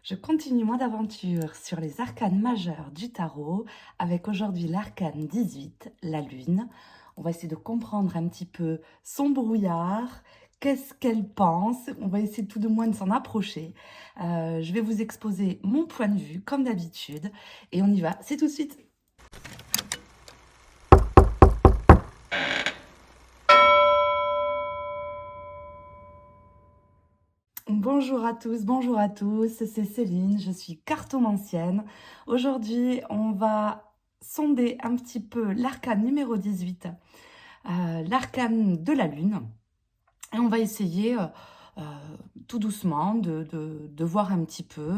Je continue mon aventure sur les arcanes majeurs du tarot avec aujourd'hui l'arcane 18, la lune. On va essayer de comprendre un petit peu son brouillard, qu'est-ce qu'elle pense, on va essayer tout de moins de s'en approcher. Je vais vous exposer mon point de vue comme d'habitude et on y va, c'est tout de suite. Bonjour à tous, c'est Céline, je suis cartomancienne. Aujourd'hui, on va sonder un petit peu l'arcane numéro 18, l'arcane de la lune. Et on va essayer euh, tout doucement de voir un petit peu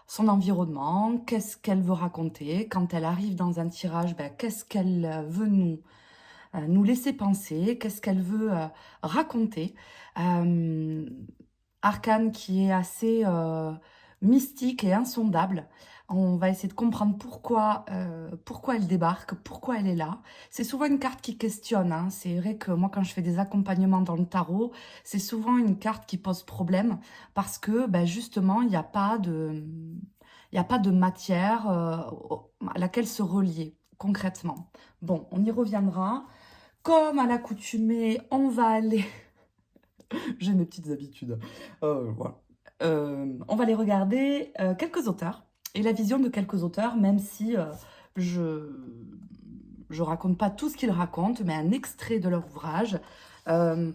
son environnement, qu'est-ce qu'elle veut raconter. Quand elle arrive dans un tirage, ben, qu'est-ce qu'elle veut nous laisser penser, qu'est-ce qu'elle veut raconter. Euh, Arcane qui est assez mystique et insondable. On va essayer de comprendre pourquoi elle débarque, pourquoi elle est là. C'est souvent une carte qui questionne, hein. C'est vrai que moi, quand je fais des accompagnements dans le tarot, c'est souvent une carte qui pose problème parce que ben, justement, il y a pas de matière à laquelle se relier concrètement. Bon, on y reviendra. Comme à l'accoutumée, on va aller... J'ai mes petites habitudes. Voilà. On va aller regarder quelques auteurs et la vision de quelques auteurs, même si je je raconte pas tout ce qu'ils racontent, mais un extrait de leur ouvrage. Euh,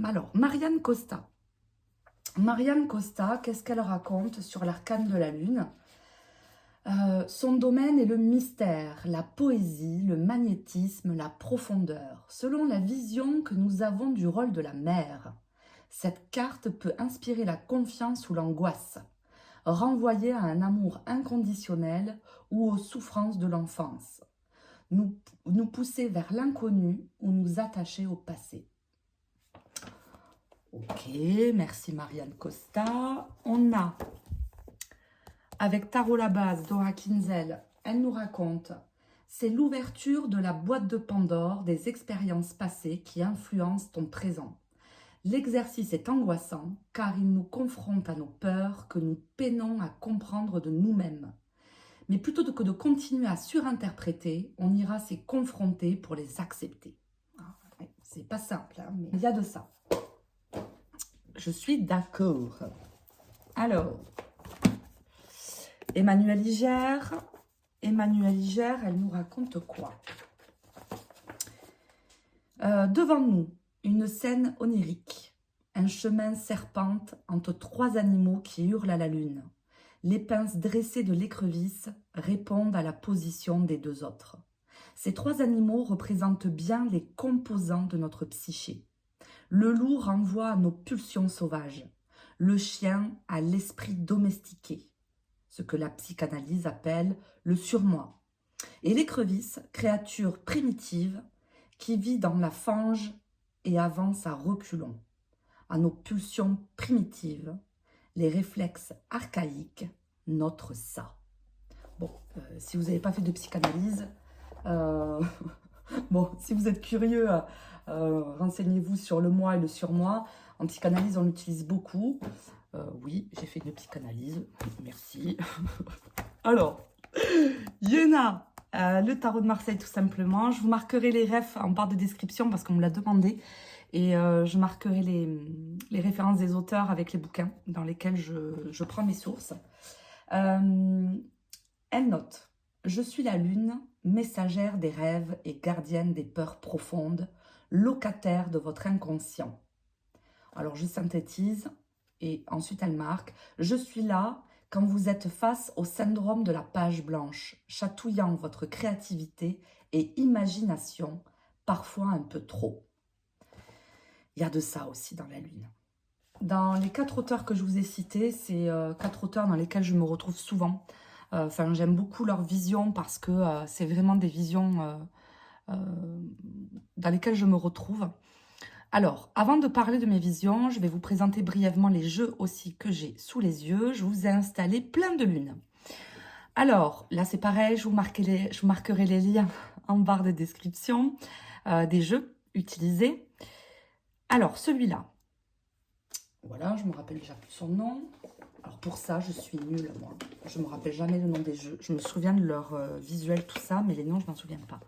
alors, Marianne Costa. Marianne Costa, qu'est-ce qu'elle raconte sur l'arcane de la lune? Son domaine est le mystère, la poésie, le magnétisme, la profondeur, selon la vision que nous avons du rôle de la mère. Cette carte peut inspirer la confiance ou l'angoisse, renvoyer à un amour inconditionnel ou aux souffrances de l'enfance, nous pousser vers l'inconnu ou nous attacher au passé. Ok, merci Marianne Costa. On a, avec Tarot la base, Dora Kinzel, elle nous raconte, c'est l'ouverture de la boîte de Pandore des expériences passées qui influencent ton présent. L'exercice est angoissant car il nous confronte à nos peurs que nous peinons à comprendre de nous-mêmes. Mais plutôt que de continuer à surinterpréter, on ira s'y confronter pour les accepter. C'est pas simple, hein, mais il y a de ça. Je suis d'accord. Alors, Emmanuelle Ligère, elle nous raconte quoi? Devant nous, une scène onirique. Un chemin serpente entre trois animaux qui hurlent à la lune. Les pinces dressées de l'écrevisse répondent à la position des deux autres. Ces trois animaux représentent bien les composants de notre psyché. Le loup renvoie à nos pulsions sauvages. Le chien à l'esprit domestiqué, ce que la psychanalyse appelle le surmoi. Et l'écrevisse, créature primitive qui vit dans la fange et avance à reculons, à nos pulsions primitives, les réflexes archaïques, notre ça. Bon, si vous n'avez pas fait de psychanalyse, bon, si vous êtes curieux, renseignez-vous sur le moi et le surmoi. En psychanalyse, on l'utilise beaucoup. Oui, j'ai fait une psychanalyse, merci. Alors, Yéna, le tarot de Marseille tout simplement. Je vous marquerai les refs en barre de description parce qu'on me l'a demandé. Et je marquerai les références des auteurs avec les bouquins dans lesquels je prends mes sources. Elle note, je suis la lune, messagère des rêves et gardienne des peurs profondes, locataire de votre inconscient. Alors je synthétise et ensuite elle marque, je suis là quand vous êtes face au syndrome de la page blanche, chatouillant votre créativité et imagination, parfois un peu trop. Il y a de ça aussi dans la lune. Dans les 4 auteurs que je vous ai cités, c'est 4 auteurs dans lesquels je me retrouve souvent. Enfin, j'aime beaucoup leur vision parce que c'est vraiment des visions dans lesquelles je me retrouve. Alors, avant de parler de mes visions, je vais vous présenter brièvement les jeux aussi que j'ai sous les yeux. Je vous ai installé plein de lunes. Alors, là c'est pareil, je vous marquerai les liens en barre de description des jeux utilisés. Alors, celui-là, voilà, je me rappelle déjà plus son nom. Alors pour ça, je suis nulle, moi. Je me rappelle jamais le nom des jeux. Je me souviens de leur visuel, tout ça, mais les noms, je m'en souviens pas.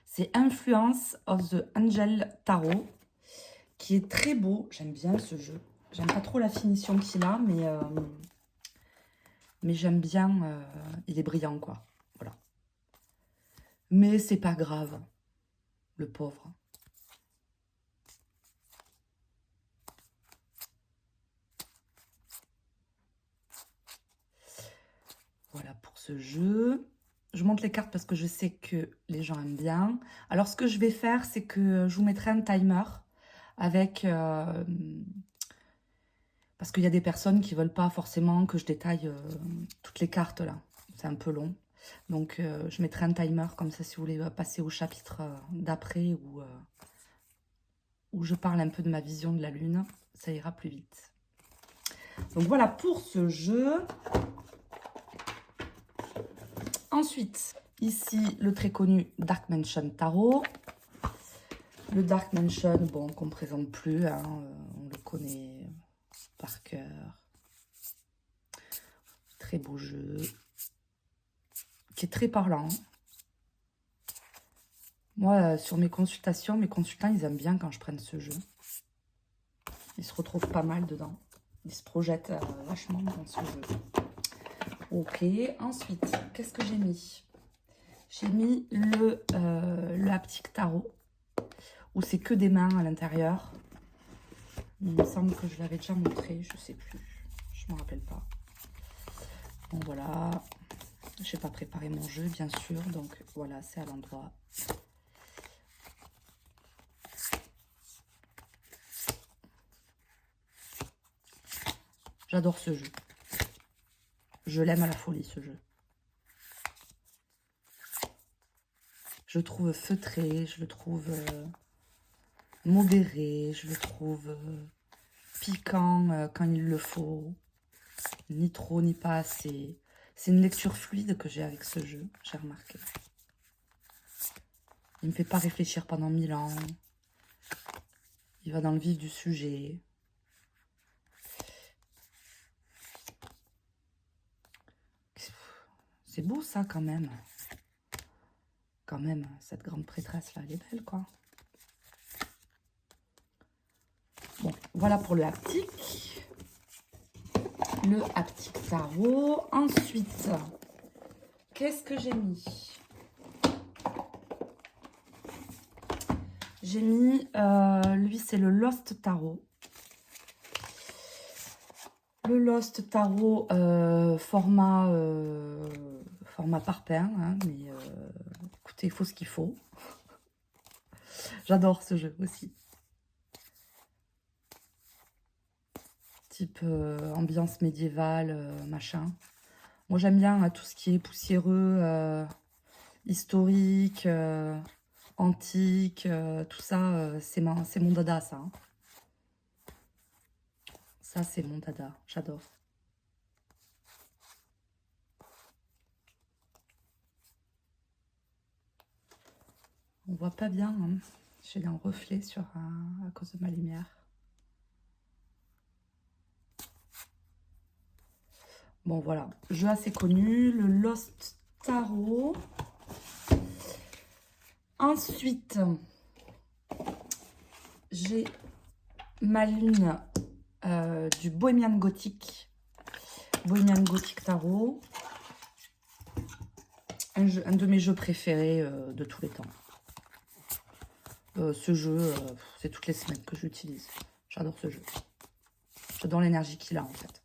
C'est Influence of the Angel Tarot, qui est très beau. J'aime bien ce jeu. J'aime pas trop la finition qu'il a, mais j'aime bien. Il est brillant, quoi. Voilà. Mais c'est pas grave, le pauvre. Voilà pour ce jeu. Je monte les cartes parce que je sais que les gens aiment bien. Alors, ce que je vais faire, c'est que je vous mettrai un timer avec... parce qu'il y a des personnes qui ne veulent pas forcément que je détaille toutes les cartes, là. C'est un peu long. Donc, je mettrai un timer comme ça, si vous voulez passer au chapitre d'après où je parle un peu de ma vision de la Lune. Ça ira plus vite. Donc, voilà pour ce jeu. Ensuite, ici, le très connu Dark Mansion Tarot. Le Dark Mansion, bon, qu'on ne présente plus, hein, on le connaît par cœur. Très beau jeu, qui est très parlant. Moi, sur mes consultations, mes consultants, ils aiment bien quand je prenne ce jeu. Ils se retrouvent pas mal dedans. Ils se projettent vachement dans ce jeu. Ok, ensuite, qu'est-ce que j'ai mis? J'ai mis le haptique tarot, où c'est que des mains à l'intérieur. Il me semble que je l'avais déjà montré, je sais plus, je ne me rappelle pas. Bon voilà, je n'ai pas préparé mon jeu bien sûr, donc voilà, c'est à l'endroit. J'adore ce jeu. Je l'aime à la folie ce jeu. Je le trouve feutré, je le trouve modéré, je le trouve piquant quand il le faut. Ni trop, ni pas assez. C'est une lecture fluide que j'ai avec ce jeu, j'ai remarqué. Il ne me fait pas réfléchir pendant 1000 ans. Il va dans le vif du sujet. C'est beau ça quand même. Quand même, cette grande prêtresse là, elle est belle quoi. Bon, voilà pour le haptique. Le haptique tarot. Ensuite, qu'est-ce que j'ai mis? J'ai mis, lui c'est le Lost Tarot. Le Lost Tarot, format par pain, hein, mais écoutez, il faut ce qu'il faut. J'adore ce jeu aussi. Type ambiance médiévale, machin. Moi, j'aime bien tout ce qui est poussiéreux, historique, antique, tout ça, c'est mon dada, ça. Hein. Ça, c'est mon dada. J'adore. On voit pas bien. Hein. J'ai un reflet à cause de ma lumière. Bon, voilà. Jeu assez connu. Le Lost Tarot. Ensuite, j'ai ma lune du Bohemian Gothic. Bohemian Gothic Tarot. Un de mes jeux préférés de tous les temps. Ce jeu, c'est toutes les semaines que j'utilise. J'adore ce jeu. J'adore l'énergie qu'il a en fait.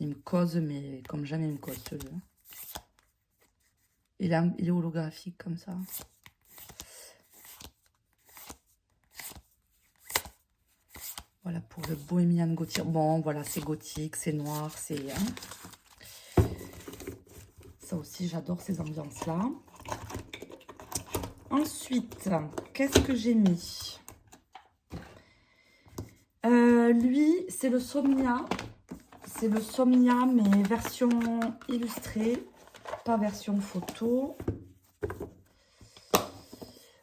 Il me cause, mais comme jamais il me cause ce jeu. Il est holographique comme ça. Voilà pour le Bohemian Gothic. Bon, voilà, c'est gothique, c'est noir, c'est... Hein. Ça aussi, j'adore ces ambiances-là. Ensuite, qu'est-ce que j'ai mis? Lui, c'est le Somnia. C'est le Somnia, mais version illustrée, pas version photo.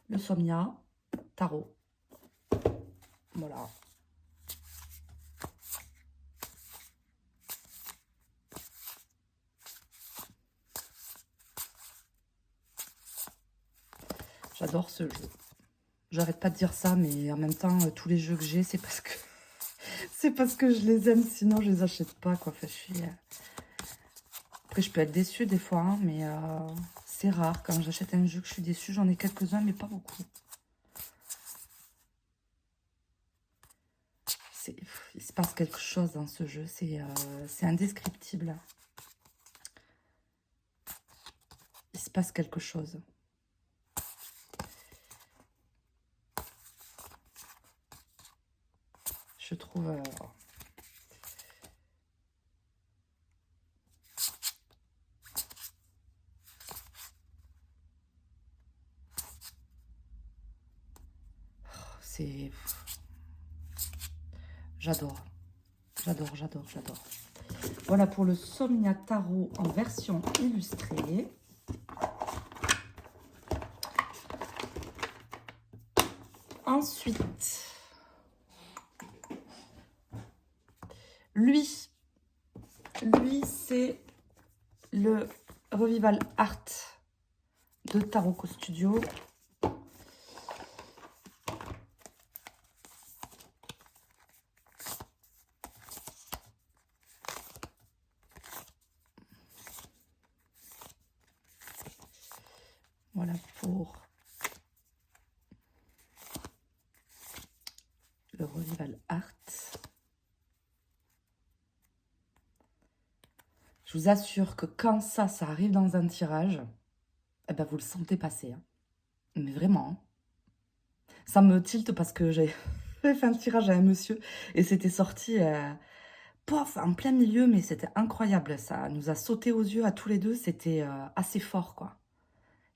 Le Somnia Tarot. Voilà. J'adore ce jeu. J'arrête pas de dire ça, mais en même temps, tous les jeux que j'ai, c'est parce que... c'est parce que je les aime, sinon je les achète pas, quoi. Enfin, je suis... Après, je peux être déçue des fois, hein, mais c'est rare. Quand j'achète un jeu que je suis déçue, j'en ai quelques-uns, mais pas beaucoup. Il se passe quelque chose dans ce jeu, c'est indescriptible. Il se passe quelque chose. Je trouve... c'est... J'adore. J'adore, j'adore, j'adore. Voilà pour le Somnia Tarot en version illustrée. Ensuite, lui c'est le Revival Art de Taroko Studio. Voilà pour le Revival Art. Je vous assure que quand ça arrive dans un tirage, eh ben vous le sentez passer. Hein. Mais vraiment. Hein. Ça me tilte parce que j'ai fait un tirage à un monsieur et c'était sorti pof, en plein milieu, mais c'était incroyable. Ça nous a sauté aux yeux à tous les deux. C'était assez fort, quoi.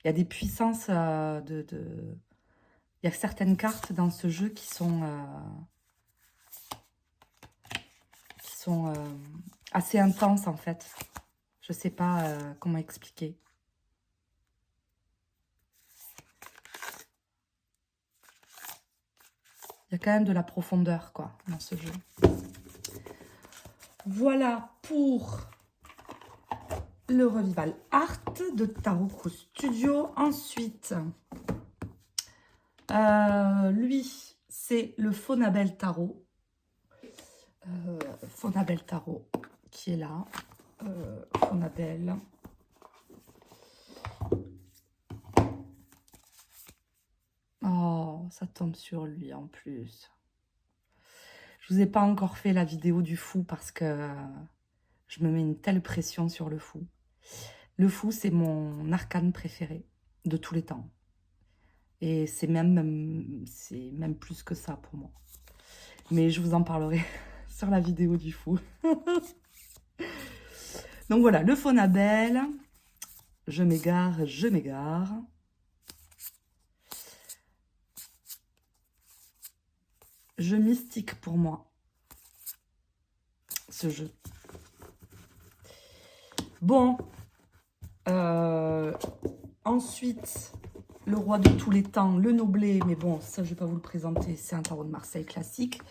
Il y a des puissances Il y a certaines cartes dans ce jeu qui sont assez intenses, en fait. Je sais pas comment expliquer. Il y a quand même de la profondeur, quoi, dans ce jeu. Voilà pour le Revival Art de Taroko Studio. Ensuite, lui, c'est le Fonabelle Tarot. Fonabelle Tarot qui est là. Fonabelle. Oh, ça tombe sur lui en plus. Je vous ai pas encore fait la vidéo du fou parce que je me mets une telle pression sur le fou. Le fou, c'est mon arcane préféré de tous les temps. Et c'est même plus que ça pour moi. Mais je vous en parlerai sur la vidéo du fou. Donc voilà, le Fonabelle. Je m'égare, je m'égare. Jeu mystique pour moi, ce jeu. Bon. Ensuite, le roi de tous les temps, le Noblet. Mais bon, ça, je ne vais pas vous le présenter. C'est un tarot de Marseille classique.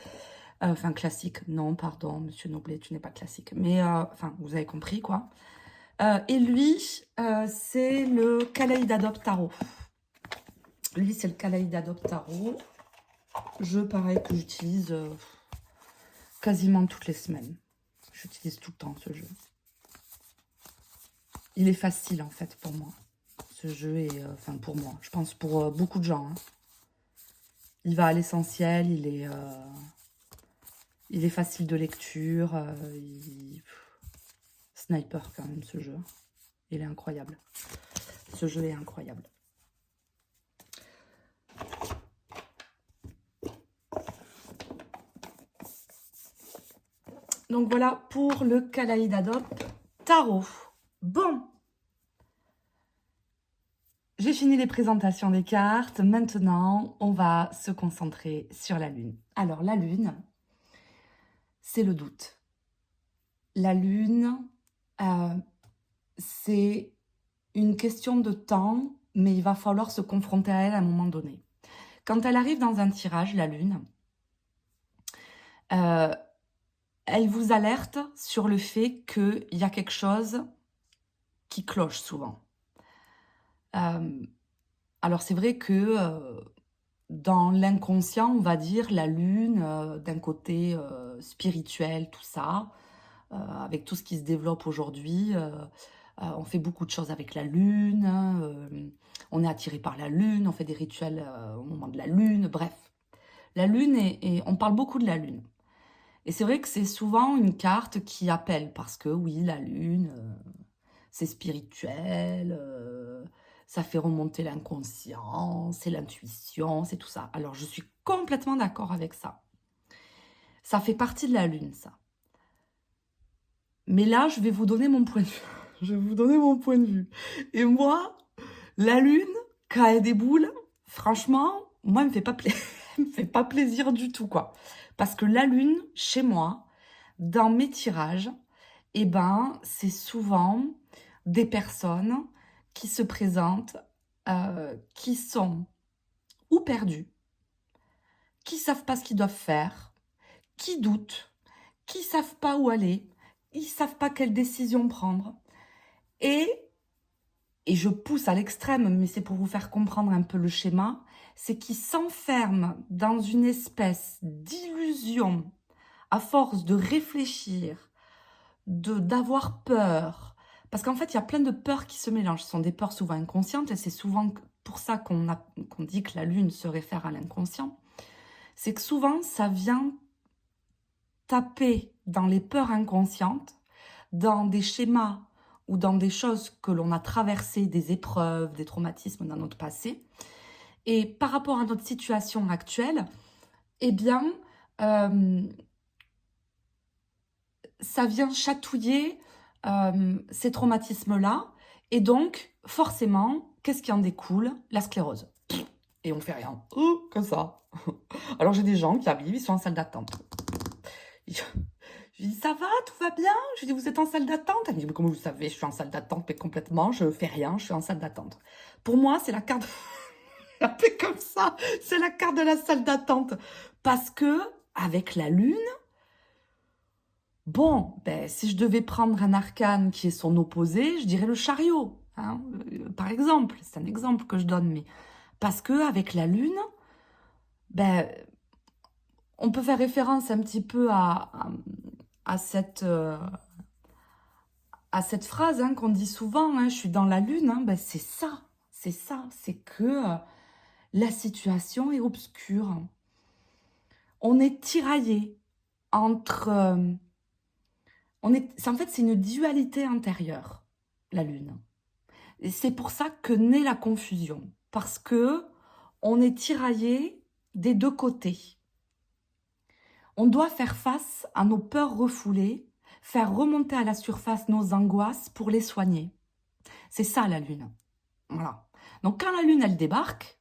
Enfin, classique, non, pardon, monsieur Noblet, tu n'es pas classique. Mais, enfin, vous avez compris, quoi. Et lui, c'est le Kaléidadop Tarot. Lui, c'est le Kaléidadop Tarot. Jeu, pareil, que j'utilise quasiment toutes les semaines. J'utilise tout le temps ce jeu. Il est facile, en fait, pour moi. Ce jeu est, enfin, pour moi, je pense pour beaucoup de gens. Hein. Il va à l'essentiel, il est facile de lecture. Sniper, quand même, ce jeu. Il est incroyable. Ce jeu est incroyable. Donc voilà pour le Kaléidadop Tarot. Bon, j'ai fini les présentations des cartes. Maintenant, on va se concentrer sur la Lune. Alors, la Lune, c'est le doute. La Lune, c'est une question de temps, mais il va falloir se confronter à elle à un moment donné. Quand elle arrive dans un tirage, la Lune, elle vous alerte sur le fait qu'il y a quelque chose qui cloche souvent. Alors c'est vrai que dans l'inconscient, on va dire, la lune, d'un côté spirituel, tout ça, avec tout ce qui se développe aujourd'hui, on fait beaucoup de choses avec la lune, hein, on est attiré par la lune, on fait des rituels au moment de la lune, bref. La lune, on parle beaucoup de la lune. Et c'est vrai que c'est souvent une carte qui appelle, parce que oui, la lune, c'est spirituel, ça fait remonter l'inconscient, c'est l'intuition, c'est tout ça. Alors je suis complètement d'accord avec ça. Ça fait partie de la lune, ça. Mais là, je vais vous donner mon point de vue. Je vais vous donner mon point de vue. Et moi, la lune, quand elle déboule, franchement, moi, elle me fait pas elle me fait pas plaisir du tout, quoi. Parce que la lune, chez moi, dans mes tirages, eh ben, c'est souvent des personnes qui se présentent, qui sont ou perdues, qui savent pas ce qu'ils doivent faire, qui doutent, qui savent pas où aller, ils savent pas quelle décision prendre. Et, et je pousse à l'extrême, mais c'est pour vous faire comprendre un peu le schéma, c'est qu'ils s'enferment dans une espèce d'illusion à force de réfléchir, d'avoir peur. Parce qu'en fait, il y a plein de peurs qui se mélangent. Ce sont des peurs souvent inconscientes, et c'est souvent pour ça qu'on dit que la lune se réfère à l'inconscient. C'est que souvent, ça vient taper dans les peurs inconscientes, dans des schémas ou dans des choses que l'on a traversées, des épreuves, des traumatismes dans notre passé. Et par rapport à notre situation actuelle, eh bien, euh, ça vient chatouiller ces traumatismes-là. Et donc, forcément, qu'est-ce qui en découle? La sclérose. Et on fait rien. Comme ça. Alors, j'ai des gens qui arrivent, ils sont en salle d'attente. Je lui dis, ça va, tout va bien? Je lui dis, vous êtes en salle d'attente? Elle me dit, mais comment vous savez, je suis en salle d'attente, mais complètement, je fais rien, je suis en salle d'attente. Pour moi, c'est la carte, un peu comme ça, c'est la carte de la salle d'attente. Parce que, avec la lune, bon, ben, si je devais prendre un arcane qui est son opposé, je dirais le chariot, hein, par exemple. C'est un exemple que je donne, mais parce que avec la lune, ben, on peut faire référence un petit peu à cette, à cette phrase hein, qu'on dit souvent, hein, je suis dans la lune, hein, ben c'est que la situation est obscure. On est tiraillé entre... en fait, c'est une dualité intérieure, la lune. Et c'est pour ça que naît la confusion, parce que on est tiraillé des deux côtés. On doit faire face à nos peurs refoulées, faire remonter à la surface nos angoisses pour les soigner. C'est ça la lune. Voilà. Donc quand la lune, elle débarque,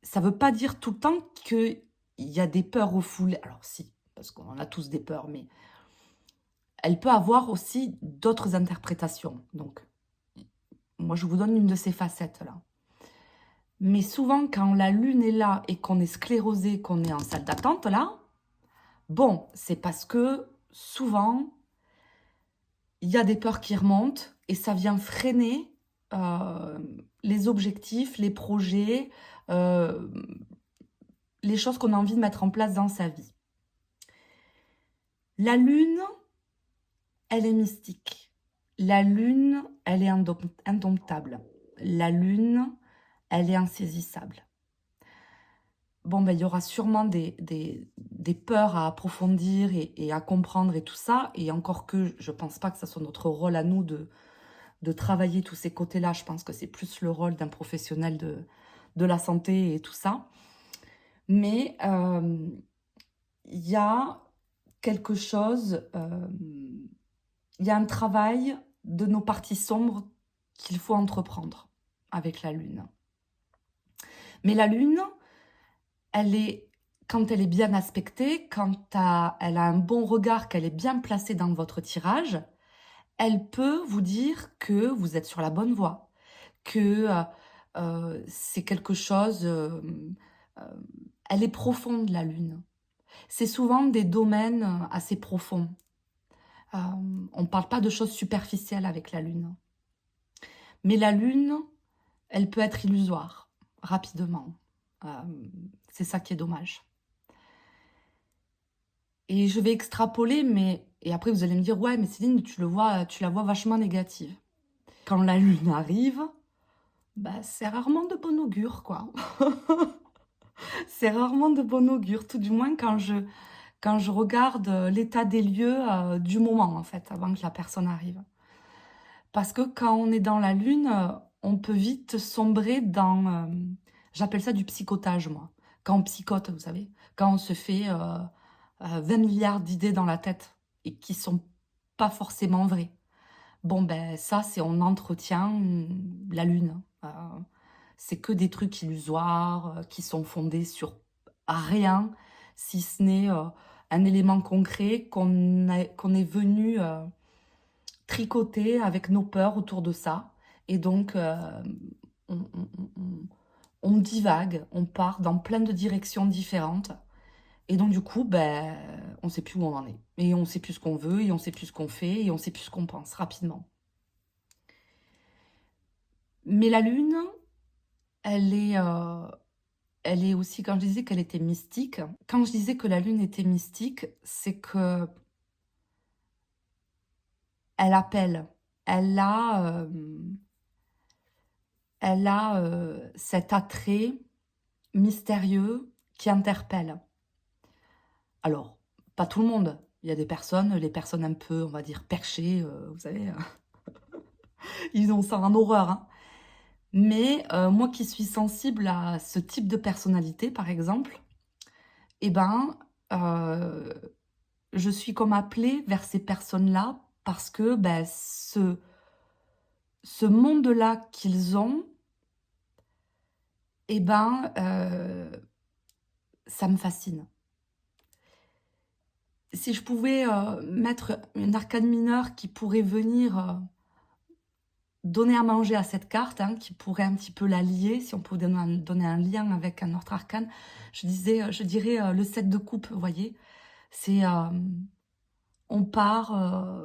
ça ne veut pas dire tout le temps qu'il y a des peurs refoulées. Alors si, parce qu'on en a tous des peurs, mais elle peut avoir aussi d'autres interprétations. Donc, moi, je vous donne une de ces facettes-là. Mais souvent, quand la lune est là et qu'on est sclérosé, qu'on est en salle d'attente, là, bon, c'est parce que souvent, il y a des peurs qui remontent et ça vient freiner les objectifs, les projets, euh, les choses qu'on a envie de mettre en place dans sa vie. La lune, elle est mystique. La lune, elle est indomptable. La lune, elle est insaisissable. Bon, ben, il y aura sûrement des peurs à approfondir et à comprendre et tout ça. Et encore que je ne pense pas que ce soit notre rôle à nous de travailler tous ces côtés-là. Je pense que c'est plus le rôle d'un professionnel de la santé et tout ça. Mais il y a quelque chose, il y a un travail de nos parties sombres qu'il faut entreprendre avec la lune. Mais la lune, quand elle est bien aspectée, quand elle a un bon regard, qu'elle est bien placée dans votre tirage, elle peut vous dire que vous êtes sur la bonne voie, que c'est quelque chose... elle est profonde, la lune. C'est souvent des domaines assez profonds. On ne parle pas de choses superficielles avec la lune. Mais la lune, elle peut être illusoire, rapidement. C'est ça qui est dommage. Et je vais extrapoler, mais et après vous allez me dire: «Ouais, mais Céline, tu la vois vachement négative». Quand la lune arrive, bah, c'est rarement de bon augure, quoi. C'est rarement de bon augure, tout du moins quand je regarde, l'état des lieux, du moment, en fait, avant que la personne arrive. Parce que quand on est dans la lune, on peut vite sombrer dans, j'appelle ça du psychotage, moi. Quand on psychote, vous savez? Quand on se fait, 20 000 000 d'idées dans la tête et qui sont pas forcément vraies. Bon, ben, ça, c'est on entretient, la lune. C'est que des trucs illusoires, qui sont fondés sur rien, si ce n'est, un élément concret qu'on est venu, tricoter avec nos peurs autour de ça. Et donc, on on on on on divague, on part dans plein de directions différentes. Et donc du coup, ben, on sait plus où on en est. Et on sait plus ce qu'on veut, et on sait plus ce qu'on fait, et on sait plus ce qu'on pense, rapidement. Mais la lune, elle est, heu, elle est aussi, quand je disais qu'elle était mystique, quand je disais que la lune était mystique, c'est qu'elle appelle. Elle a, cet attrait mystérieux qui interpelle. Alors, pas tout le monde. Il y a des personnes, les personnes un peu, on va dire, perchées, vous savez, ils ont ça en horreur, hein. Mais moi qui suis sensible à ce type de personnalité, par exemple, et ben, heu, je suis comme appelée vers ces personnes-là parce que, beh, ce monde-là qu'ils ont, et ben, ça me fascine. Si je pouvais, mettre une arcane mineure qui pourrait venir, donner à manger à cette carte, hein, qui pourrait un petit peu la lier, si on pouvait donner un lien avec un autre arcane, je dirais, le 7 de coupe, vous voyez? C'est, on part,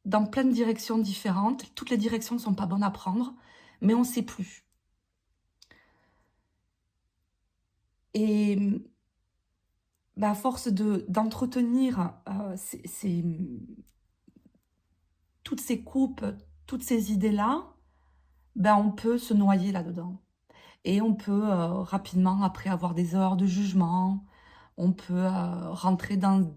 dans plein de directions différentes. Toutes les directions ne sont pas bonnes à prendre, mais on ne sait plus. Et bah, à force d'entretenir, toutes ces coupes, toutes ces idées-là, ben, on peut se noyer là-dedans. Et on peut, rapidement, après avoir des heures de jugement, on peut, rentrer dans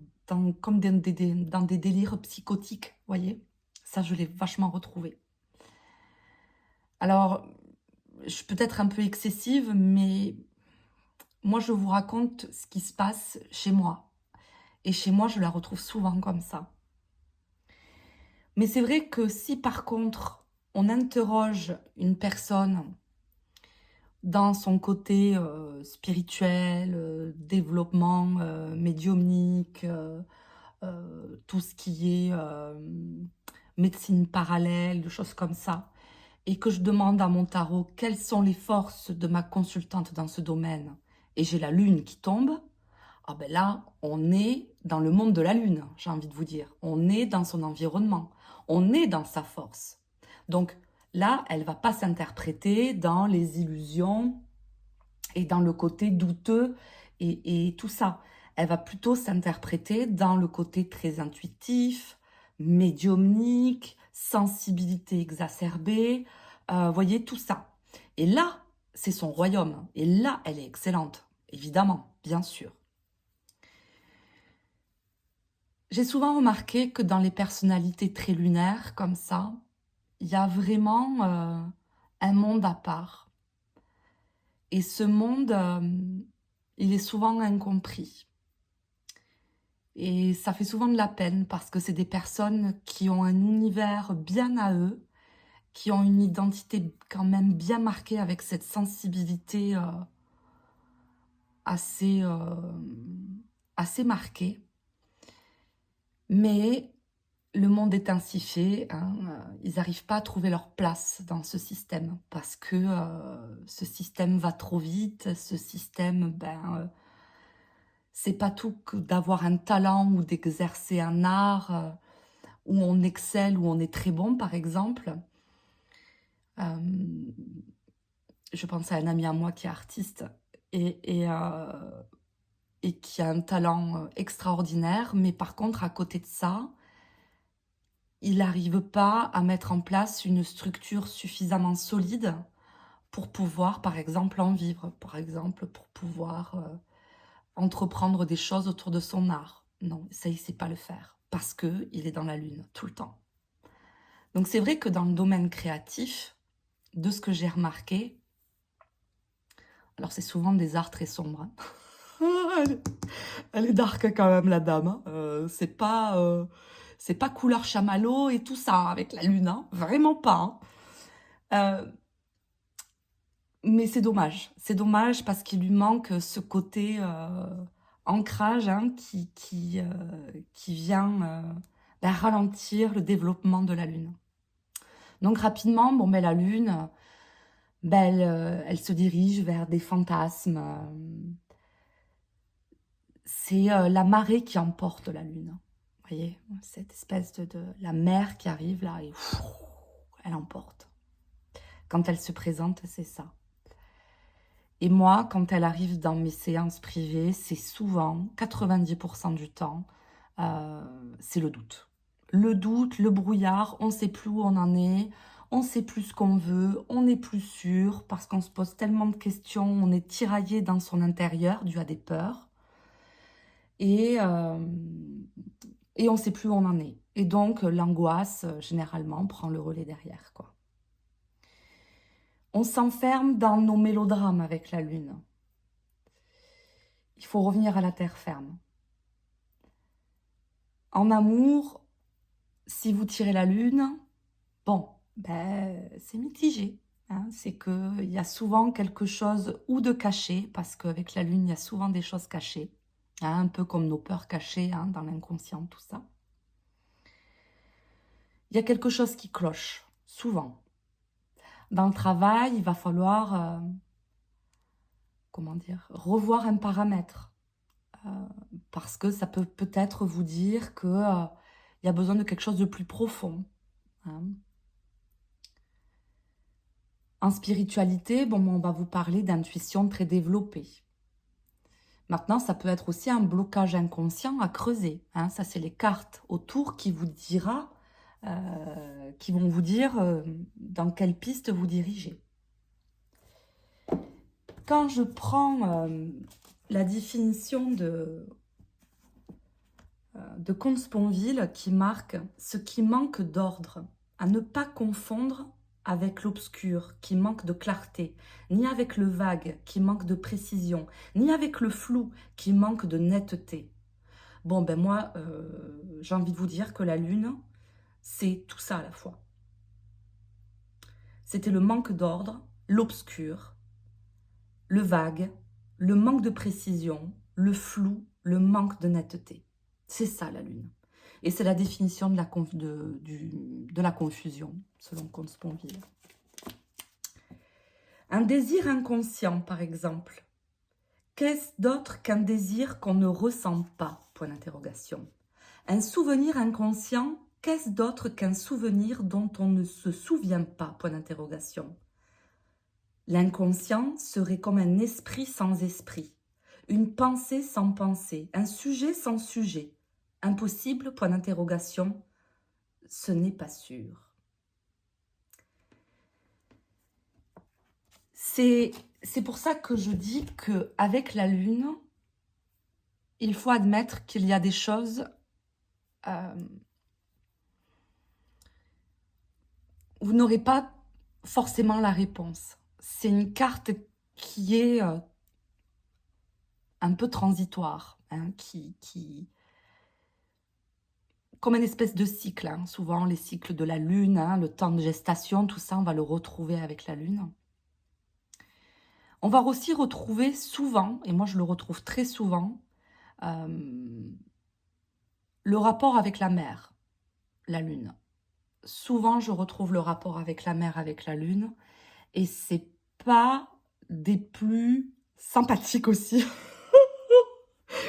comme dans des délires psychotiques, voyez? Ça, je l'ai vachement retrouvé. Alors, je suis peut-être un peu excessive, mais moi, je vous raconte ce qui se passe chez moi. Et chez moi, je la retrouve souvent comme ça. Mais c'est vrai que si, par contre, on interroge une personne dans son côté, spirituel, développement, médiumnique, tout ce qui est, médecine parallèle, de choses comme ça, et que je demande à mon tarot quelles sont les forces de ma consultante dans ce domaine, et j'ai la lune qui tombe, ah ben là, on est dans le monde de la lune, j'ai envie de vous dire. On est dans son environnement, on est dans sa force. Donc là, elle va pas s'interpréter dans les illusions et dans le côté douteux et tout ça. Elle va plutôt s'interpréter dans le côté très intuitif, médiumnique, sensibilité exacerbée, voyez, tout ça. Et là, c'est son royaume. Et là, elle est excellente, évidemment, bien sûr. J'ai souvent remarqué que dans les personnalités très lunaires, comme ça, il y a vraiment un monde à part. Et ce monde, il est souvent incompris. Et ça fait souvent de la peine parce que c'est des personnes qui ont un univers bien à eux, qui ont une identité quand même bien marquée avec cette sensibilité assez, assez marquée. Mais le monde est ainsi fait, hein, ils n'arrivent pas à trouver leur place dans ce système parce que ce système va trop vite, ce système, ben, c'est pas tout que d'avoir un talent ou d'exercer un art, où on excelle, où on est très bon, par exemple. Je pense à un ami à moi qui est artiste et qui a un talent extraordinaire, mais par contre, à côté de ça, il n'arrive pas à mettre en place une structure suffisamment solide pour pouvoir, par exemple, en vivre, par exemple, pour pouvoir entreprendre des choses autour de son art. Non, ça, il ne sait pas le faire, parce qu'il est dans la lune, tout le temps. Donc c'est vrai que dans le domaine créatif, de ce que j'ai remarqué, alors c'est souvent des arts très sombres, hein. Elle est dark quand même, la dame, hein. C'est pas couleur chamallow et tout ça, avec la lune, hein. Vraiment pas, hein. Mais c'est dommage. C'est dommage parce qu'il lui manque ce côté ancrage, hein, qui vient ralentir le développement de la lune. Donc rapidement, bon, ben, la lune, ben, elle se dirige vers des fantasmes. C'est la marée qui emporte la lune. Vous voyez, cette espèce de la mer qui arrive là et elle emporte. Quand elle se présente, c'est ça. Et moi, quand elle arrive dans mes séances privées, c'est souvent, 90% du temps, c'est le doute. Le doute, le brouillard, on ne sait plus où on en est, on ne sait plus ce qu'on veut, on n'est plus sûr, parce qu'on se pose tellement de questions, on est tiraillé dans son intérieur, dû à des peurs, et on ne sait plus où on en est. Et donc, l'angoisse, généralement, prend le relais derrière, quoi. On s'enferme dans nos mélodrames avec la lune. Il faut revenir à la terre ferme. En amour, si vous tirez la lune, bon, ben, c'est mitigé, hein. C'est qu'il y a souvent quelque chose ou de caché, parce qu'avec la lune, il y a souvent des choses cachées, hein, un peu comme nos peurs cachées, hein, dans l'inconscient, tout ça. Il y a quelque chose qui cloche, souvent. Dans le travail, il va falloir, comment dire, revoir un paramètre. Parce que ça peut peut-être vous dire qu'il y a besoin de quelque chose de plus profond, hein. En spiritualité, bon, on va vous parler d'intuition très développée. Maintenant, ça peut être aussi un blocage inconscient à creuser, hein. Ça, c'est les cartes autour qui vous qui vont vous dire dans quelle piste vous dirigez. Quand je prends la définition de Comte Sponville qui marque ce qui manque d'ordre, à ne pas confondre avec l'obscur qui manque de clarté, ni avec le vague qui manque de précision, ni avec le flou qui manque de netteté. Bon, ben moi, j'ai envie de vous dire que la lune, c'est tout ça à la fois. C'était le manque d'ordre, l'obscur, le vague, le manque de précision, le flou, le manque de netteté. C'est ça la lune. Et c'est la définition de la confusion, selon Comte Sponville. Un désir inconscient, par exemple. Qu'est-ce d'autre qu'un désir qu'on ne ressent pas? Point d'interrogation. Un souvenir inconscient, qu'est-ce d'autre qu'un souvenir dont on ne se souvient pas? Point d'interrogation. L'inconscient serait comme un esprit sans esprit, une pensée sans pensée, un sujet sans sujet. Impossible, point d'interrogation, ce n'est pas sûr. C'est pour ça que je dis qu'avec la lune, il faut admettre qu'il y a des choses vous n'aurez pas forcément la réponse. C'est une carte qui est un peu transitoire, hein, comme une espèce de cycle, hein. Souvent les cycles de la lune, hein, le temps de gestation, tout ça, on va le retrouver avec la lune. On va aussi retrouver souvent, et moi je le retrouve très souvent, le rapport avec la mer, la lune. Souvent je retrouve le rapport avec la mer, avec la lune, et c'est pas des plus sympathiques aussi.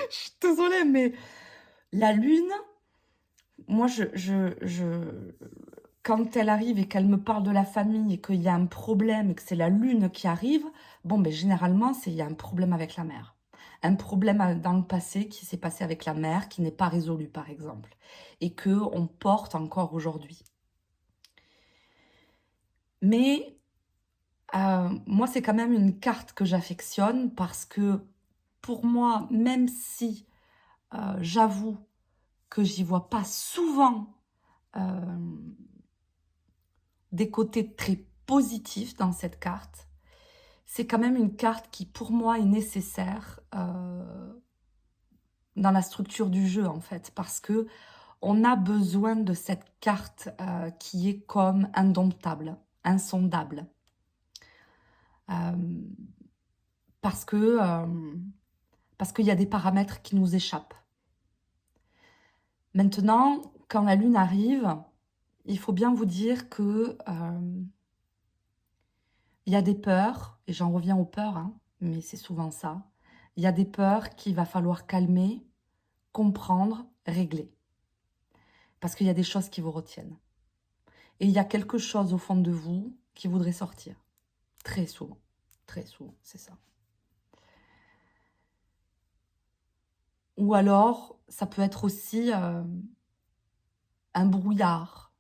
Je suis désolée, mais la lune, moi quand elle arrive et qu'elle me parle de la famille et qu'il y a un problème et que c'est la lune qui arrive, bon, ben, généralement, il y a un problème avec la mère. Un problème dans le passé qui s'est passé avec la mère, qui n'est pas résolu, par exemple, et qu'on porte encore aujourd'hui. Mais moi, c'est quand même une carte que j'affectionne parce que pour moi, même si j'avoue que j'y vois pas souvent des côtés très positifs dans cette carte, c'est quand même une carte qui, pour moi, est nécessaire dans la structure du jeu, en fait, parce que on a besoin de cette carte qui est comme indomptable, insondable. Parce qu'il y a des paramètres qui nous échappent. Maintenant, quand la lune arrive, il faut bien vous dire que il y a des peurs, et j'en reviens aux peurs, hein, mais c'est souvent ça. Il y a des peurs qu'il va falloir calmer, comprendre, régler. Parce qu'il y a des choses qui vous retiennent. Et il y a quelque chose au fond de vous qui voudrait sortir. Très souvent, c'est ça. Ou alors, ça peut être aussi un brouillard.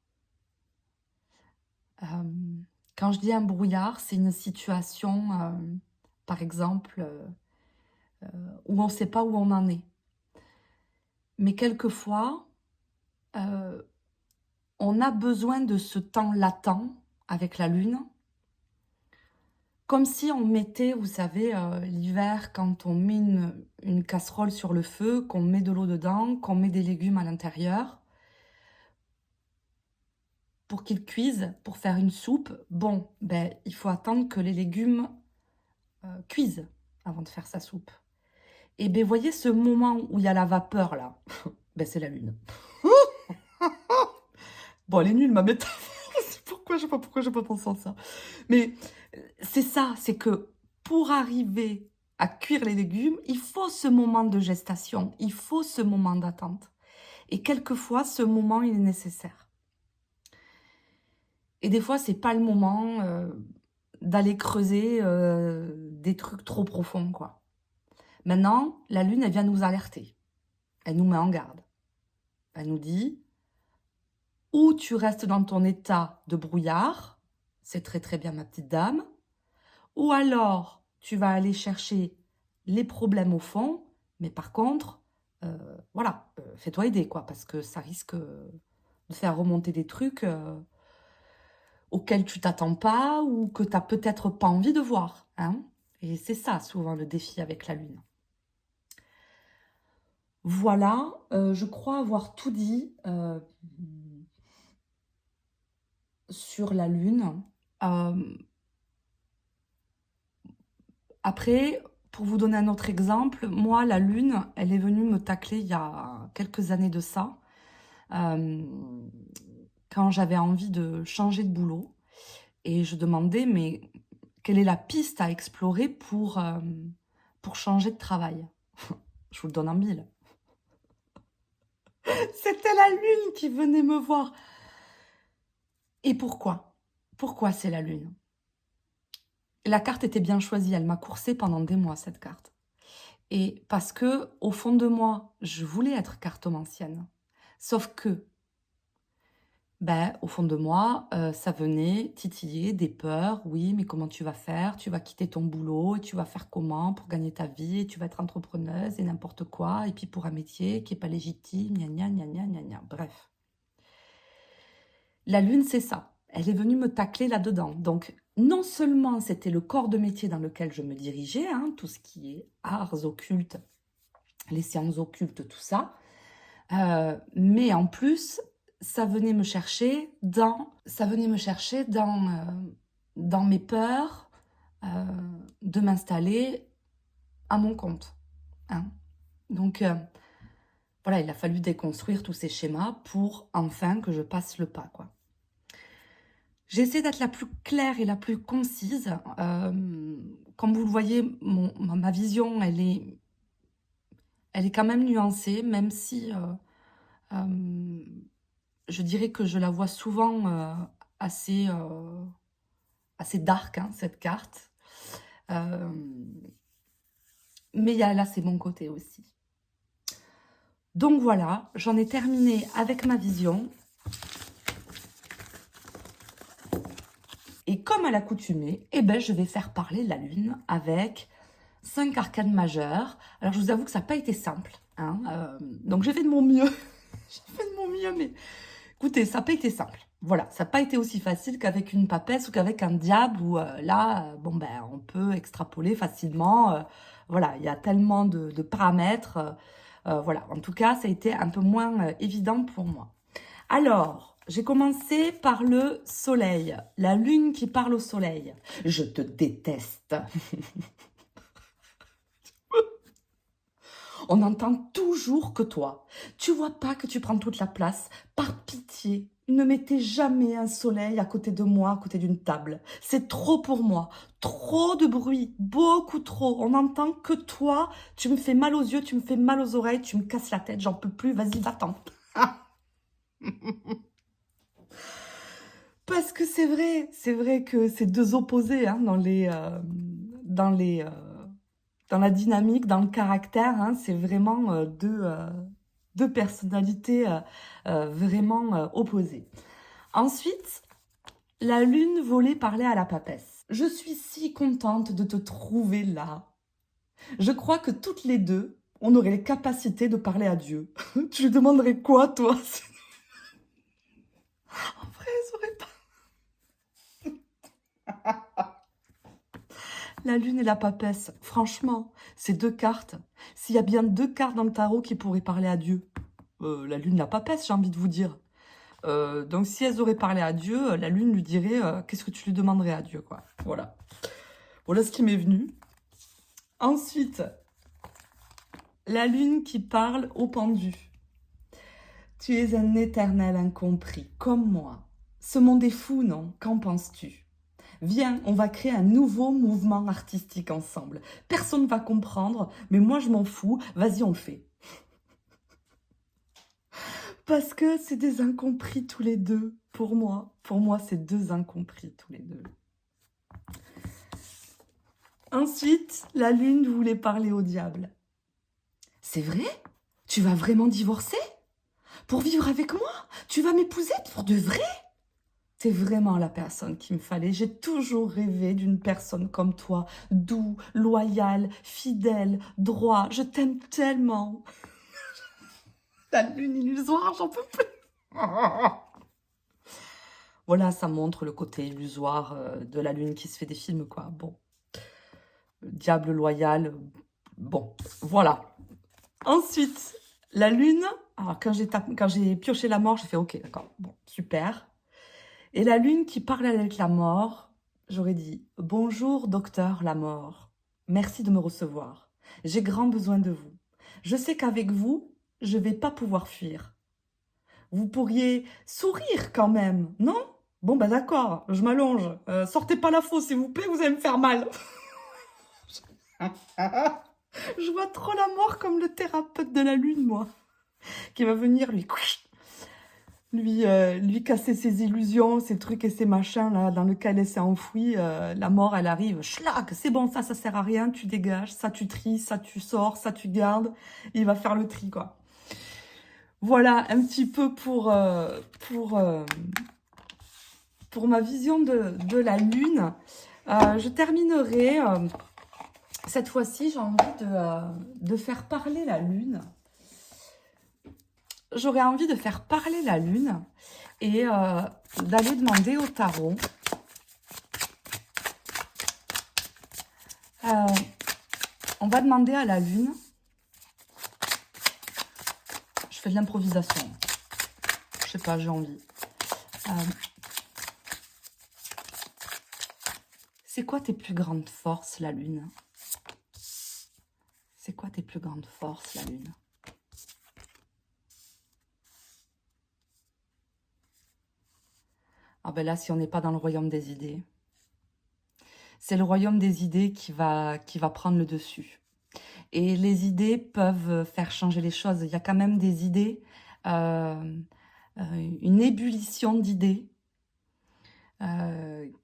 Quand je dis un brouillard, c'est une situation, par exemple, où on ne sait pas où on en est. Mais quelquefois, on a besoin de ce temps latent avec la lune, comme si on mettait, vous savez, l'hiver, quand on met une casserole sur le feu, qu'on met de l'eau dedans, qu'on met des légumes à l'intérieur, pour qu'ils cuisent, pour faire une soupe. Bon, ben, il faut attendre que les légumes cuisent avant de faire sa soupe. Et bien, voyez ce moment où il y a la vapeur, là, ben, c'est la lune. Bon, elle est nulle, ma métaphore. Pourquoi je sais pas pensé à ça. Mais c'est ça, c'est que pour arriver à cuire les légumes, il faut ce moment de gestation, il faut ce moment d'attente. Et quelquefois, ce moment, il est nécessaire. Et des fois, c'est pas le moment d'aller creuser des trucs trop profonds, quoi. Maintenant, la lune, elle vient nous alerter. Elle nous met en garde. Elle nous dit, ou tu restes dans ton état de brouillard, c'est très très bien ma petite dame, ou alors tu vas aller chercher les problèmes au fond, mais par contre, voilà, fais-toi aider, quoi, parce que ça risque de faire remonter des trucs auxquels tu t'attends pas ou que tu n'as peut-être pas envie de voir. Hein. Et c'est ça, souvent, le défi avec la Lune. Voilà, je crois avoir tout dit sur la Lune. Après, pour vous donner un autre exemple, moi, la Lune, elle est venue me tacler il y a quelques années de ça, quand j'avais envie de changer de boulot. Et je demandais, mais quelle est la piste à explorer pour changer de travail? Je vous le donne en mille. C'était la Lune qui venait me voir. Et pourquoi? Pourquoi c'est la Lune? La carte était bien choisie, elle m'a coursée pendant des mois, cette carte. Et parce que, au fond de moi, je voulais être cartomancienne. Sauf que, ben, au fond de moi, ça venait titiller des peurs. Oui, mais comment tu vas faire? Tu vas quitter ton boulot et tu vas faire comment pour gagner ta vie? Et tu vas être entrepreneuse et n'importe quoi. Et puis pour un métier qui n'est pas légitime, gna gna gna gna gna gna. Bref. La lune, c'est ça. Elle est venue me tacler là-dedans. Donc, non seulement c'était le corps de métier dans lequel je me dirigeais, hein, tout ce qui est arts occultes, les sciences occultes, tout ça, mais en plus, ça venait me chercher dans mes peurs de m'installer à mon compte. Hein. Donc, voilà, il a fallu déconstruire tous ces schémas pour enfin que je passe le pas, quoi. J'essaie d'être la plus claire et la plus concise. Comme vous le voyez, ma vision, elle est quand même nuancée, même si je dirais que je la vois souvent assez, assez dark, hein, cette carte. Euh, mais là, c'est mon côté aussi. Donc voilà, j'en ai terminé avec ma vision. Et comme à l'accoutumée, eh ben, je vais faire parler la Lune avec 5 arcanes majeures. Alors, je vous avoue que ça n'a pas été simple, hein, donc j'ai fait de mon mieux. J'ai fait de mon mieux, mais écoutez, ça n'a pas été simple. Voilà, ça n'a pas été aussi facile qu'avec une papesse ou qu'avec un diable où là, bon ben, on peut extrapoler facilement. Voilà, il y a tellement de paramètres. Voilà, en tout cas, ça a été un peu moins évident pour moi. Alors, j'ai commencé par le soleil, la lune qui parle au soleil. Je te déteste. On n'entend toujours que toi. Tu vois pas que tu prends toute la place. Par pitié, ne mettez jamais un soleil à côté de moi, à côté d'une table. C'est trop pour moi. Trop de bruit, beaucoup trop. On n'entend que toi. Tu me fais mal aux yeux, tu me fais mal aux oreilles, tu me casses la tête. J'en peux plus. Vas-y, va-t'en. Parce que c'est vrai que c'est deux opposés hein, dans les, dans la dynamique, dans le caractère. Hein, c'est vraiment deux personnalités vraiment opposées. Ensuite, la lune volée parlait à la papesse. Je suis si contente de te trouver là. Je crois que toutes les deux, on aurait les capacités de parler à Dieu. Tu lui demanderais quoi, toi? En vrai, ça aurait pas... La lune et la papesse, franchement, ces deux cartes, s'il y a bien deux cartes dans le tarot qui pourraient parler à Dieu, la lune, la papesse, j'ai envie de vous dire. Donc si elles auraient parlé à Dieu, la lune lui dirait qu'est-ce que tu lui demanderais à Dieu, quoi. Voilà. Voilà ce qui m'est venu. Ensuite, la lune qui parle au pendu. Tu es un éternel incompris, comme moi. Ce monde est fou, non? Qu'en penses-tu? Viens, on va créer un nouveau mouvement artistique ensemble. Personne ne va comprendre, mais moi je m'en fous. Vas-y, on le fait. Parce que c'est des incompris tous les deux, pour moi. Pour moi, c'est deux incompris tous les deux. Ensuite, la lune voulait parler au diable. C'est vrai? Tu vas vraiment divorcer? Pour vivre avec moi? Tu vas m'épouser pour de vrai? T'es vraiment la personne qu'il me fallait. J'ai toujours rêvé d'une personne comme toi, doux, loyal, fidèle, droit. Je t'aime tellement. La lune illusoire, j'en peux plus. Voilà, ça montre le côté illusoire de la lune qui se fait des films, quoi. Bon, diable loyal, bon, voilà. Ensuite, la lune, alors quand j'ai pioché la mort, j'ai fait ok, d'accord, bon, super. Et la lune qui parle avec la mort, j'aurais dit bonjour docteur la mort, merci de me recevoir. J'ai grand besoin de vous. Je sais qu'avec vous, je vais pas pouvoir fuir. Vous pourriez sourire quand même, non? Bon bah d'accord, je m'allonge. Sortez pas la faux s'il vous plaît, vous allez me faire mal. Je vois trop la mort comme le thérapeute de la lune, moi, qui va venir lui casser ses illusions, ses trucs et ses machins là dans lequel elle s'est enfouie. La mort, elle arrive, schlag, c'est bon, ça sert à rien, tu dégages, ça tu tries, ça tu sors, ça tu gardes. Il va faire le tri, quoi. Voilà un petit peu pour ma vision de la lune. Je terminerai, cette fois-ci, j'ai envie de faire parler la lune. J'aurais envie de faire parler la lune et d'aller demander au tarot on va demander à la lune. Je fais de l'improvisation. Je sais pas, j'ai envie. C'est quoi tes plus grandes forces, la lune? C'est quoi tes plus grandes forces, la lune? Ah ben là, si on n'est pas dans le royaume des idées, c'est le royaume des idées qui va prendre le dessus. Et les idées peuvent faire changer les choses. Il y a quand même des idées une ébullition d'idées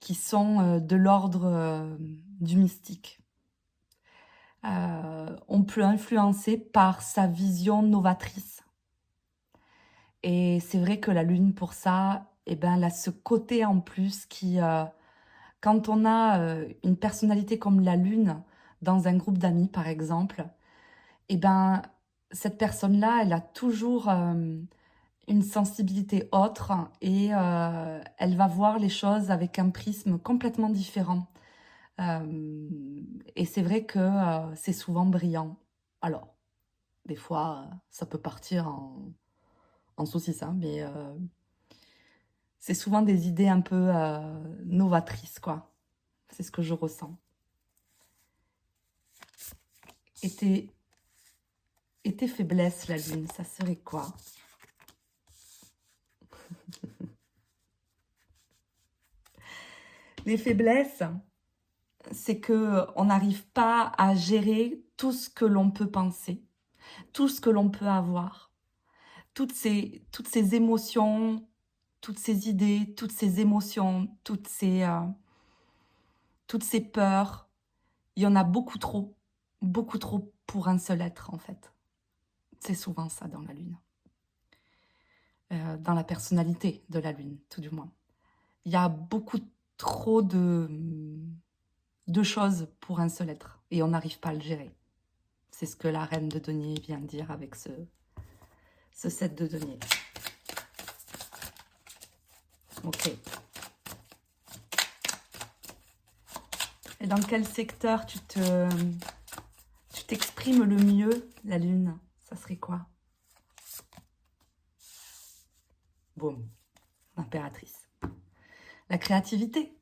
qui sont de l'ordre du mystique. On peut influencer par sa vision novatrice. Et c'est vrai que la lune, pour ça, eh ben, elle a ce côté en plus qui, quand on a une personnalité comme la lune dans un groupe d'amis, par exemple, eh ben, cette personne-là, elle a toujours une sensibilité autre et elle va voir les choses avec un prisme complètement différent. Et c'est vrai que c'est souvent brillant. Alors, des fois, ça peut partir en saucisse, hein, mais c'est souvent des idées un peu novatrices, quoi. C'est ce que je ressens. Et tes faiblesses, la lune, ça serait quoi? Les faiblesses, c'est que on n'arrive pas à gérer tout ce que l'on peut penser, tout ce que l'on peut avoir, toutes ces émotions, toutes ces idées, toutes ces émotions, toutes ces peurs. Il y en a beaucoup trop pour un seul être en fait. C'est souvent ça dans la lune. Dans la personnalité de la lune, tout du moins. Il y a beaucoup trop de choses pour un seul être et on n'arrive pas à le gérer. C'est ce que la reine de denier vient de dire avec ce set de denier. Ok. Et dans quel secteur tu t'exprimes le mieux, la lune? Ça serait quoi? Boum, l'impératrice. La créativité.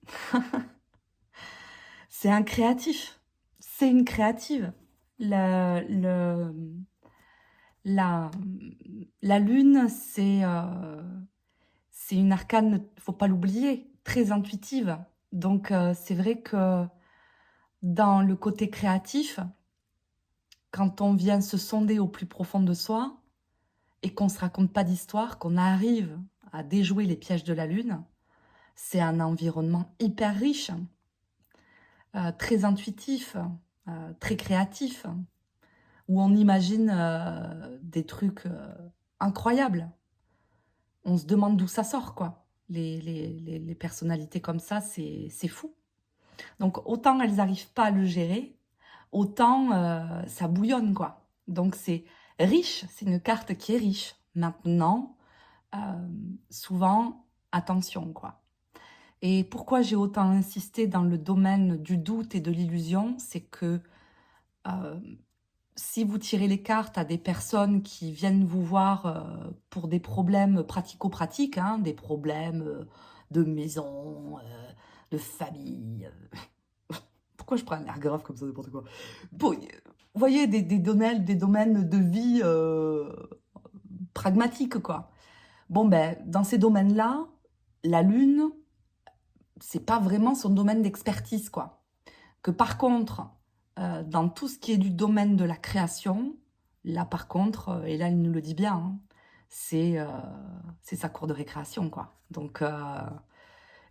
C'est un créatif. C'est une créative. La lune, c'est une arcane, il ne faut pas l'oublier, très intuitive. Donc, c'est vrai que dans le côté créatif, quand on vient se sonder au plus profond de soi et qu'on ne se raconte pas d'histoire, qu'on arrive à déjouer les pièges de la lune, c'est un environnement hyper riche, très intuitif, très créatif, où on imagine des trucs incroyables. On se demande d'où ça sort, quoi. Les personnalités comme ça, c'est fou. Donc, autant elles n'arrivent pas à le gérer, autant ça bouillonne, quoi. Donc, c'est riche, c'est une carte qui est riche. Maintenant, souvent, attention, quoi. Et pourquoi j'ai autant insisté dans le domaine du doute et de l'illusion, c'est que si vous tirez les cartes à des personnes qui viennent vous voir pour des problèmes pratico-pratiques, hein, des problèmes de maison, de famille... Pourquoi je prends un air grave comme ça, n'importe quoi? Vous voyez, des domaines de vie pragmatiques, quoi. Bon, ben, dans ces domaines-là, la lune, c'est pas vraiment son domaine d'expertise, quoi. Que par contre, dans tout ce qui est du domaine de la création, là, par contre, et là, il nous le dit bien, hein, c'est sa cour de récréation, quoi. Donc...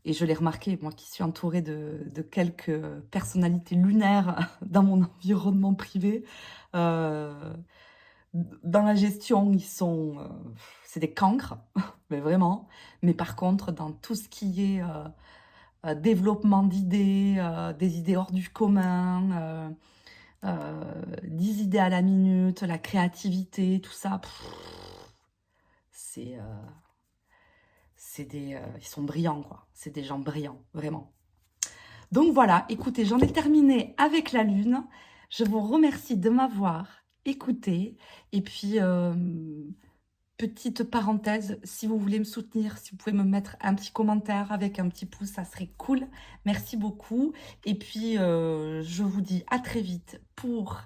et je l'ai remarqué, moi qui suis entourée de quelques personnalités lunaires dans mon environnement privé, dans la gestion, ils sont... c'est des cancres, mais vraiment. Mais par contre, dans tout ce qui est développement d'idées, des idées hors du commun, 10 idées à la minute, la créativité, tout ça, c'est... ils sont brillants, quoi. C'est des gens brillants, vraiment. Donc voilà, écoutez, j'en ai terminé avec la lune. Je vous remercie de m'avoir écouté. Et puis, petite parenthèse, si vous voulez me soutenir, si vous pouvez me mettre un petit commentaire avec un petit pouce, ça serait cool. Merci beaucoup. Et puis, je vous dis à très vite pour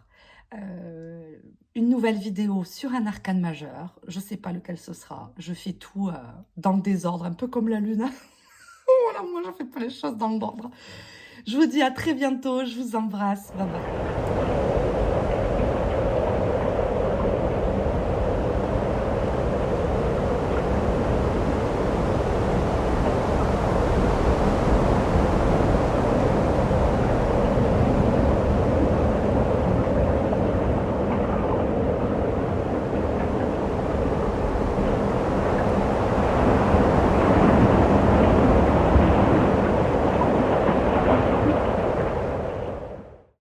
une nouvelle vidéo sur un arcane majeur. Je ne sais pas lequel ce sera. Je fais tout dans le désordre, un peu comme la lune. Voilà, moi, je ne fais pas les choses dans l'ordre. Je vous dis à très bientôt. Je vous embrasse. Bye bye.